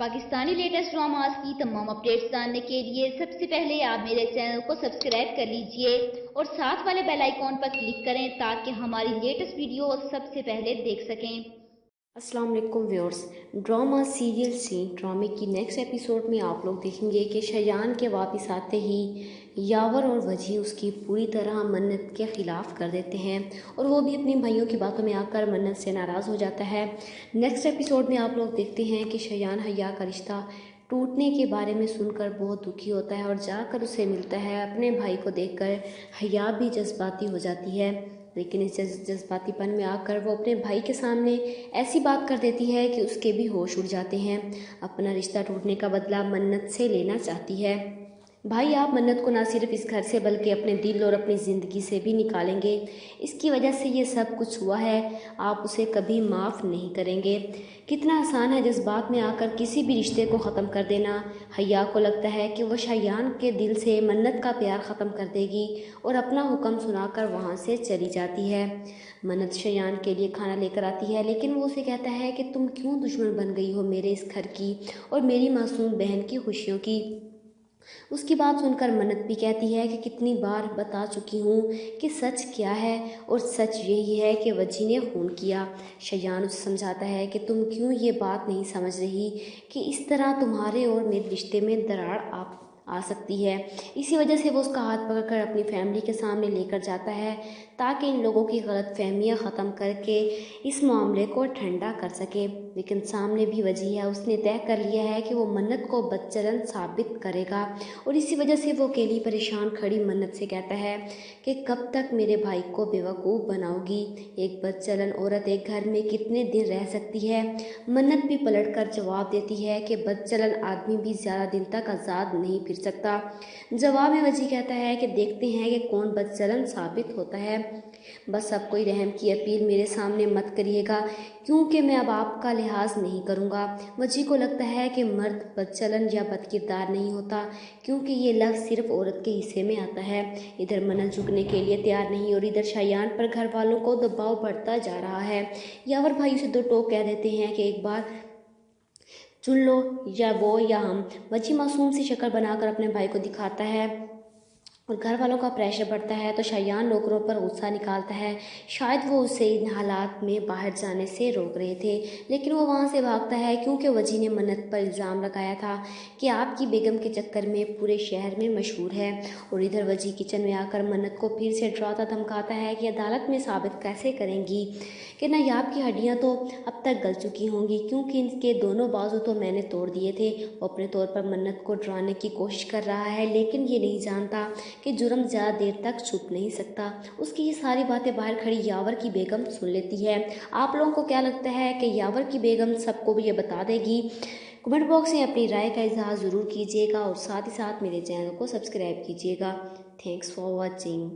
Pakistani latest dramas की तमाम updates जानने के लिए सबसे पहले आप मेरे चैनल को सब्सक्राइब कर लीजिए और साथ वाले बेल आइकॉन पर क्लिक करें ताकि हमारी लेटेस्ट वीडियो सबसे पहले देख सकें। अस्सलाम वालेकुम व्यूअर्स, ड्रामा सीरियल से ड्रामे की नेक्स्ट एपिसोड में आप लोग देखेंगे कि शयान के वापस आते ही यावर और वजी उसकी पूरी तरह मन्नत के ख़िलाफ़ कर देते हैं और वो भी अपनी भाइयों की बातों में आकर मन्नत से नाराज़ हो जाता है। नेक्स्ट एपिसोड में आप लोग देखते हैं कि शयान हया का रिश्ता टूटने के बारे में सुनकर बहुत दुखी होता है और जाकर उसे मिलता है। अपने भाई को देखकर हया भी जज्बाती हो जाती है, लेकिन इस जज्बातीपन में आकर वो अपने भाई के सामने ऐसी बात कर देती है कि उसके भी होश उड़ जाते हैं। अपना रिश्ता टूटने का बदला मन्नत से लेना चाहती है। भाई, आप मन्नत को ना सिर्फ इस घर से बल्कि अपने दिल और अपनी ज़िंदगी से भी निकालेंगे। इसकी वजह से ये सब कुछ हुआ है, आप उसे कभी माफ़ नहीं करेंगे। कितना आसान है जज्बात में आकर किसी भी रिश्ते को ख़त्म कर देना। हया को लगता है कि वो शयान के दिल से मन्नत का प्यार ख़त्म कर देगी और अपना हुक्म सुनाकर वहाँ से चली जाती है। मन्नत शयान के लिए खाना लेकर आती है, लेकिन वो उसे कहता है कि तुम क्यों दुश्मन बन गई हो मेरे इस घर की और मेरी मासूम बहन की खुशियों की। उसकी बात सुनकर मन्नत भी कहती है कि कितनी बार बता चुकी हूँ कि सच क्या है, और सच यही है कि वजी ने खून किया। शयान उसे समझाता है कि तुम क्यों ये बात नहीं समझ रही कि इस तरह तुम्हारे और मेरे रिश्ते में दरार आ सकती है। इसी वजह से वो उसका हाथ पकड़कर अपनी फैमिली के सामने लेकर जाता है ताकि इन लोगों की गलत फहमियाँ ख़त्म करके इस मामले को ठंडा कर सके। लेकिन सामने भी वजह है, उसने तय कर लिया है कि वो मन्नत को बदचलन साबित करेगा और इसी वजह से वो अकेली परेशान खड़ी मन्नत से कहता है कि कब तक मेरे भाई को बेवकूफ़ बनाओगी। एक बदचलन औरत एक घर में कितने दिन रह सकती है। मन्नत भी पलट कर जवाब देती है कि बदचलन आदमी भी ज़्यादा दिन तक आज़ाद नहीं फिर सकता। जवाब में वजी कहता है कि देखते हैं कि कौन बदचलन साबित होता है। बस अब कोई रहम की अपील मेरे सामने मत करिएगा, क्योंकि मैं अब आपका लिहाज नहीं करूँगा। वजी को लगता है कि मर्द बदचलन या बदकिरदार नहीं होता, क्योंकि ये लफ्ज़ सिर्फ औरत के हिस्से में आता है। इधर मन्नत झुकने के लिए तैयार नहीं और इधर शयान पर घर वालों को दबाव बढ़ता जा रहा है। यावर भाई उसे दो टोक कह देते हैं कि एक बार चुन लो, या वो या हम। वजी मासूम सी शक्ल बनाकर अपने भाई को दिखाता है और घर वालों का प्रेशर बढ़ता है तो शयान नौकरों पर गुस्सा निकालता है। शायद वो उसे इन हालात में बाहर जाने से रोक रहे थे, लेकिन वो वहाँ से भागता है क्योंकि वजी ने मन्नत पर इल्ज़ाम लगाया था कि आपकी बेगम के चक्कर में पूरे शहर में मशहूर है। और इधर वजी किचन में आकर मन्नत को फिर से डराता धमकाता है कि अदालत में साबित कैसे करेंगी कि नायाब की हड्डियाँ तो अब तक गल चुकी होंगी, क्योंकि इनके दोनों बाजू तो मैंने तोड़ दिए थे। वो अपने तौर पर मन्नत को डराने की कोशिश कर रहा है, लेकिन ये नहीं जानता कि जुर्म ज़्यादा देर तक छुप नहीं सकता। उसकी ये सारी बातें बाहर खड़ी यावर की बेगम सुन लेती है। आप लोगों को क्या लगता है कि यावर की बेगम सबको भी ये बता देगी? कमेंट बॉक्स में अपनी राय का इजहार ज़रूर कीजिएगा और साथ ही साथ मेरे चैनल को सब्सक्राइब कीजिएगा। Thanks for watching.